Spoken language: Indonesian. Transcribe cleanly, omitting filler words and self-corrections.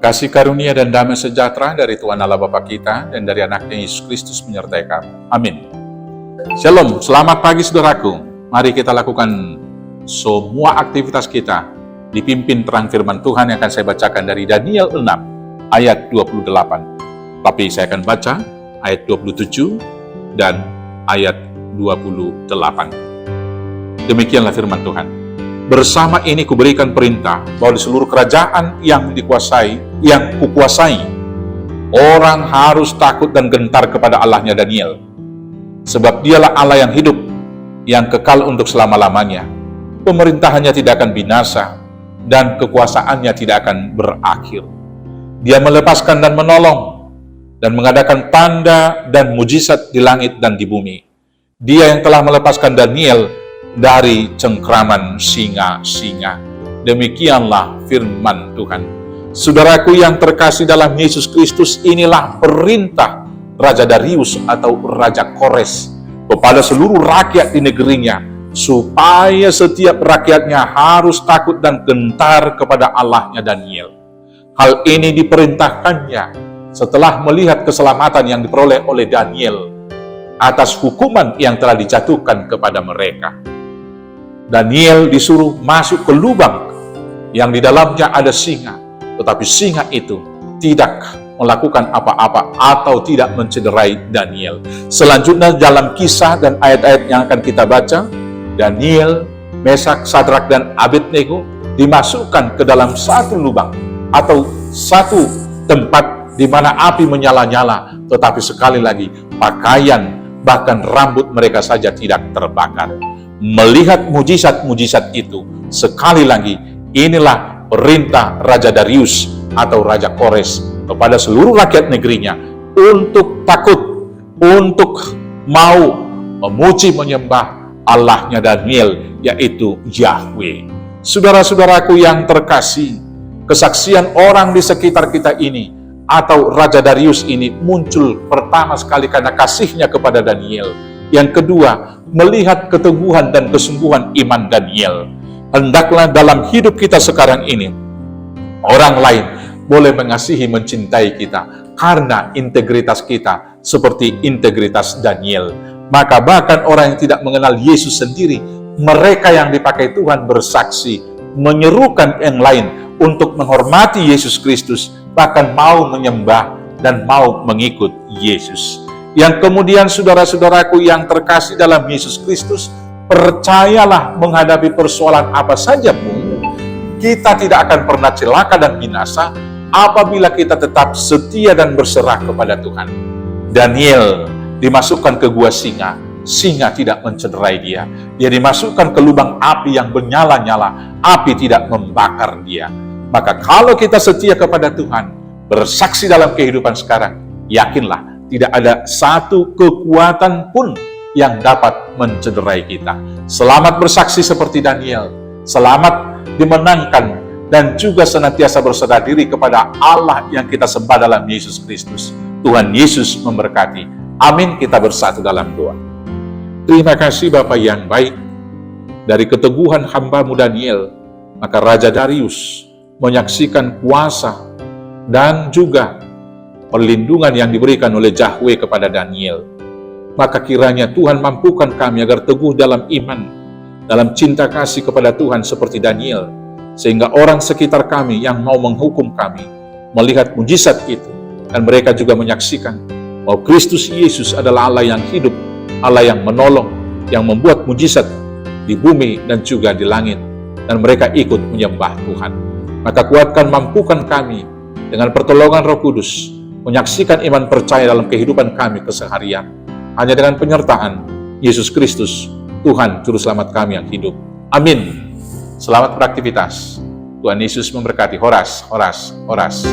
Kasih karunia dan damai sejahtera dari Tuhan Allah Bapa kita dan dari anaknya Yesus Kristus menyertai kamu. Amin. Shalom, selamat pagi saudaraku. Mari kita lakukan semua aktivitas kita dipimpin terang firman Tuhan yang akan saya bacakan dari Daniel 6 ayat 28. Tapi saya akan baca ayat 27 dan ayat 28. Demikianlah firman Tuhan. Bersama ini kuberikan perintah bahwa di seluruh kerajaan yang kukuasai, orang harus takut dan gentar kepada Allahnya Daniel. Sebab dialah Allah yang hidup, yang kekal untuk selama-lamanya. Pemerintahannya tidak akan binasa, dan kekuasaannya tidak akan berakhir. Dia melepaskan dan menolong, dan mengadakan tanda dan mujizat di langit dan di bumi. Dia yang telah melepaskan Daniel dari cengkraman singa-singa. Demikianlah firman Tuhan. Saudaraku yang terkasih dalam Yesus Kristus, inilah perintah Raja Darius atau Raja Kores kepada seluruh rakyat di negerinya, supaya setiap rakyatnya harus takut dan gentar kepada Allahnya Daniel. Hal ini diperintahkannya setelah melihat keselamatan yang diperoleh oleh Daniel atas hukuman yang telah dijatuhkan kepada mereka. Daniel disuruh masuk ke lubang yang di dalamnya ada singa, tetapi singa itu tidak melakukan apa-apa atau tidak mencederai Daniel. Selanjutnya dalam kisah dan ayat-ayat yang akan kita baca, Daniel, Mesak, Sadrak, dan Abednego dimasukkan ke dalam satu lubang atau satu tempat di mana api menyala-nyala, tetapi sekali lagi pakaian bahkan rambut mereka saja tidak terbakar. Melihat mujizat-mujizat itu, sekali lagi inilah perintah Raja Darius atau Raja Kores kepada seluruh rakyat negerinya untuk takut, untuk mau memuji menyembah Allahnya Daniel, yaitu Yahweh. Saudara-saudaraku yang terkasih, kesaksian orang di sekitar kita ini atau Raja Darius ini muncul pertama sekali karena kasihnya kepada Daniel. Yang kedua, melihat keteguhan dan kesungguhan iman Daniel. Hendaklah dalam hidup kita sekarang ini, orang lain boleh mengasihi, mencintai kita karena integritas kita seperti integritas Daniel. Maka bahkan orang yang tidak mengenal Yesus sendiri, mereka yang dipakai Tuhan bersaksi, menyerukan yang lain untuk menghormati Yesus Kristus, bahkan mau menyembah dan mau mengikut Yesus. Yang kemudian saudara-saudaraku yang terkasih dalam Yesus Kristus, percayalah menghadapi persoalan apa saja pun, kita tidak akan pernah celaka dan binasa apabila kita tetap setia dan berserah kepada Tuhan. Daniel dimasukkan ke gua singa, singa tidak mencederai dia. Dia dimasukkan ke lubang api yang menyala-nyala, api tidak membakar dia. Maka kalau kita setia kepada Tuhan, bersaksi dalam kehidupan sekarang, yakinlah tidak ada satu kekuatan pun yang dapat mencederai kita. Selamat bersaksi seperti Daniel, selamat dimenangkan, dan juga senantiasa berserah diri kepada Allah yang kita sembah dalam Yesus Kristus. Tuhan Yesus memberkati. Amin. Kita bersatu dalam doa. Terima kasih Bapa yang baik, dari keteguhan hamba-Mu Daniel, maka Raja Darius menyaksikan kuasa dan juga perlindungan yang diberikan oleh Yahweh kepada Daniel. Maka kiranya Tuhan mampukan kami agar teguh dalam iman, dalam cinta kasih kepada Tuhan seperti Daniel, sehingga orang sekitar kami yang mau menghukum kami melihat mujizat itu, dan mereka juga menyaksikan bahwa Kristus Yesus adalah Allah yang hidup, Allah yang menolong, yang membuat mujizat di bumi dan juga di langit, dan mereka ikut menyembah Tuhan. Maka kuatkan, mampukan kami dengan pertolongan Roh Kudus menyaksikan iman percaya dalam kehidupan kami keseharian, hanya dengan penyertaan Yesus Kristus, Tuhan Juru Selamat kami yang hidup. Amin. Selamat beraktivitas. Tuhan Yesus memberkati. Horas, horas, horas.